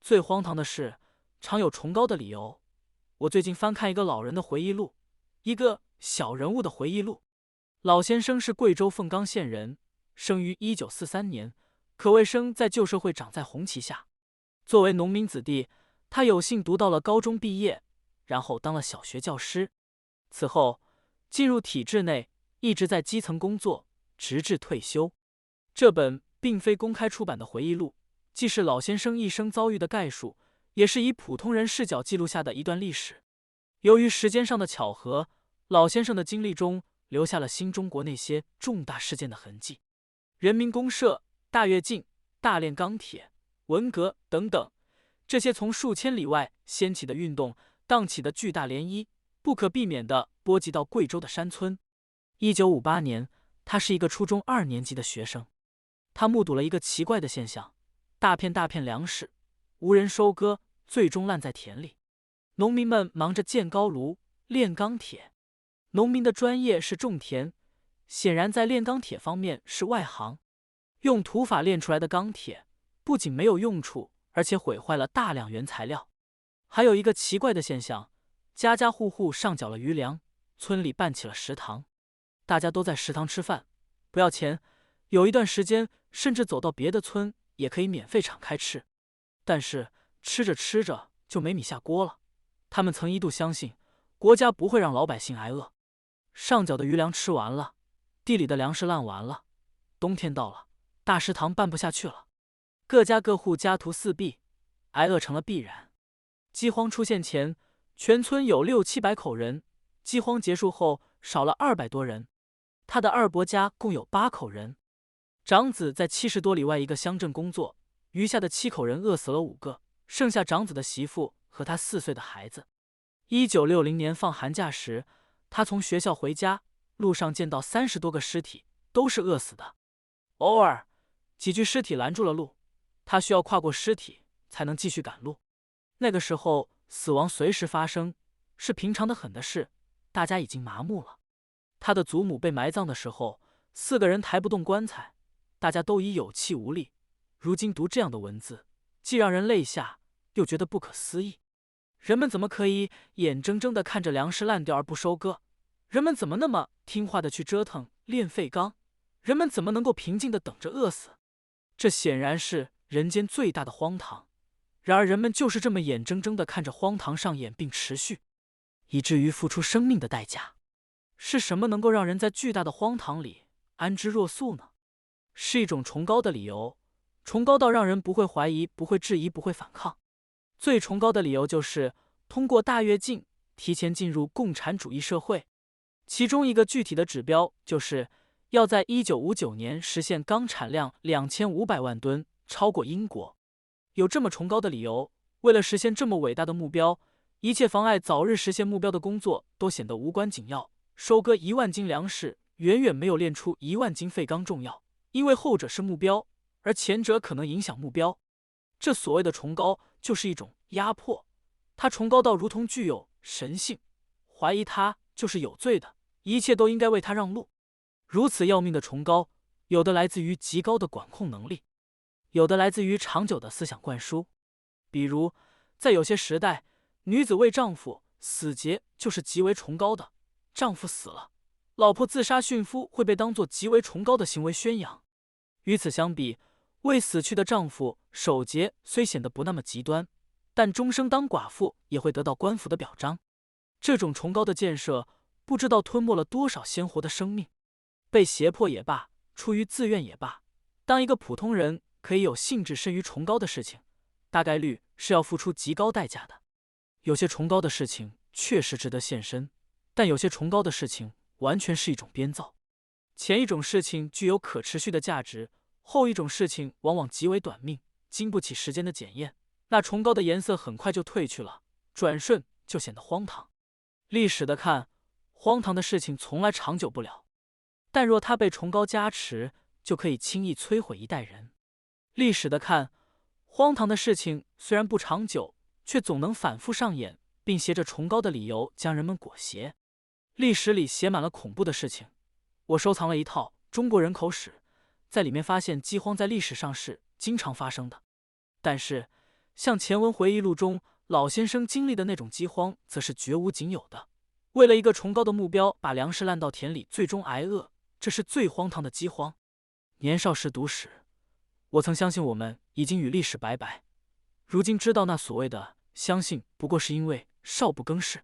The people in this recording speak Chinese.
最荒唐的是，常有崇高的理由。我最近翻看一个老人的回忆录，一个小人物的回忆录。老先生是贵州凤冈县人，生于1943年，可谓生在旧社会，长在红旗下。作为农民子弟，他有幸读到了高中毕业，然后当了小学教师。此后进入体制内，一直在基层工作，直至退休。这本并非公开出版的回忆录，既是老先生一生遭遇的概述，也是以普通人视角记录下的一段历史。由于时间上的巧合，老先生的经历中留下了新中国那些重大事件的痕迹：人民公社、大跃进、大炼钢铁、文革等等，这些从数千里外掀起的运动荡起的巨大涟漪，不可避免地波及到贵州的山村。1958年，他是一个初中2年级的学生，他目睹了一个奇怪的现象：大片大片粮食无人收割，最终烂在田里。农民们忙着建高炉、炼钢铁。农民的专业是种田，显然在炼钢铁方面是外行。用土法炼出来的钢铁不仅没有用处，而且毁坏了大量原材料。还有一个奇怪的现象，家家户户上缴了余粮，村里办起了食堂，大家都在食堂吃饭，不要钱，有一段时间甚至走到别的村也可以免费敞开吃。但是吃着吃着就没米下锅了，他们曾一度相信国家不会让老百姓挨饿。上缴的余粮吃完了，地里的粮食烂完了，冬天到了，大食堂办不下去了，各家各户家徒四壁，挨饿成了必然。饥荒出现前，全村有600-700口人，饥荒结束后少了200多人。他的二伯家共有8口人，长子在70多里外一个乡镇工作，余下的7口人饿死了5个，剩下长子的媳妇和他4岁的孩子。1960年放寒假时，他从学校回家，路上见到30多个尸体，都是饿死的。偶尔几具尸体拦住了路，他需要跨过尸体才能继续赶路。那个时候死亡随时发生，是平常的很的事，大家已经麻木了。他的祖母被埋葬的时候，4个人抬不动棺材，大家都已有气无力。如今读这样的文字，既让人泪下，又觉得不可思议。人们怎么可以眼睁睁地看着粮食烂掉而不收割？人们怎么那么听话地去折腾炼废钢？人们怎么能够平静地等着饿死？这显然是人间最大的荒唐。然而人们就是这么眼睁睁地看着荒唐上演并持续，以至于付出生命的代价。是什么能够让人在巨大的荒唐里安之若素呢？是一种崇高的理由，崇高到让人不会怀疑、不会质疑、不会反抗。最崇高的理由就是通过大跃进提前进入共产主义社会，其中一个具体的指标就是要在1959年实现钢产量2500万吨，超过英国。有这么崇高的理由，为了实现这么伟大的目标，一切妨碍早日实现目标的工作都显得无关紧要。收割1万斤粮食远远没有炼出1万斤废钢重要，因为后者是目标，而前者可能影响目标。这所谓的崇高就是一种压迫，它崇高到如同具有神性，怀疑它就是有罪的，一切都应该为它让路。如此要命的崇高，有的来自于极高的管控能力，有的来自于长久的思想灌输。比如在有些时代，女子为丈夫死节就是极为崇高的，丈夫死了，老婆自杀殉夫会被当作极为崇高的行为宣扬。与此相比，为死去的丈夫守节虽显得不那么极端，但终生当寡妇也会得到官府的表彰。这种崇高的建设不知道吞没了多少鲜活的生命。被胁迫也罢，出于自愿也罢，当一个普通人可以有兴致甚于崇高的事情，大概率是要付出极高代价的。有些崇高的事情确实值得献身，但有些崇高的事情完全是一种编造。前一种事情具有可持续的价值，后一种事情往往极为短命，经不起时间的检验，那崇高的颜色很快就褪去了，转瞬就显得荒唐。历史的看，荒唐的事情从来长久不了，但若它被崇高加持，就可以轻易摧毁一代人。历史的看，荒唐的事情虽然不长久，却总能反复上演，并携着崇高的理由将人们裹挟。历史里写满了恐怖的事情，我收藏了一套《中国人口史》，在里面发现饥荒在历史上是经常发生的。但是像前文回忆录中老先生经历的那种饥荒，则是绝无仅有的。为了一个崇高的目标，把粮食烂到田里，最终挨饿，这是最荒唐的饥荒。年少时读史，我曾相信我们已经与历史拜拜，如今知道那所谓的相信，不过是因为少不更事。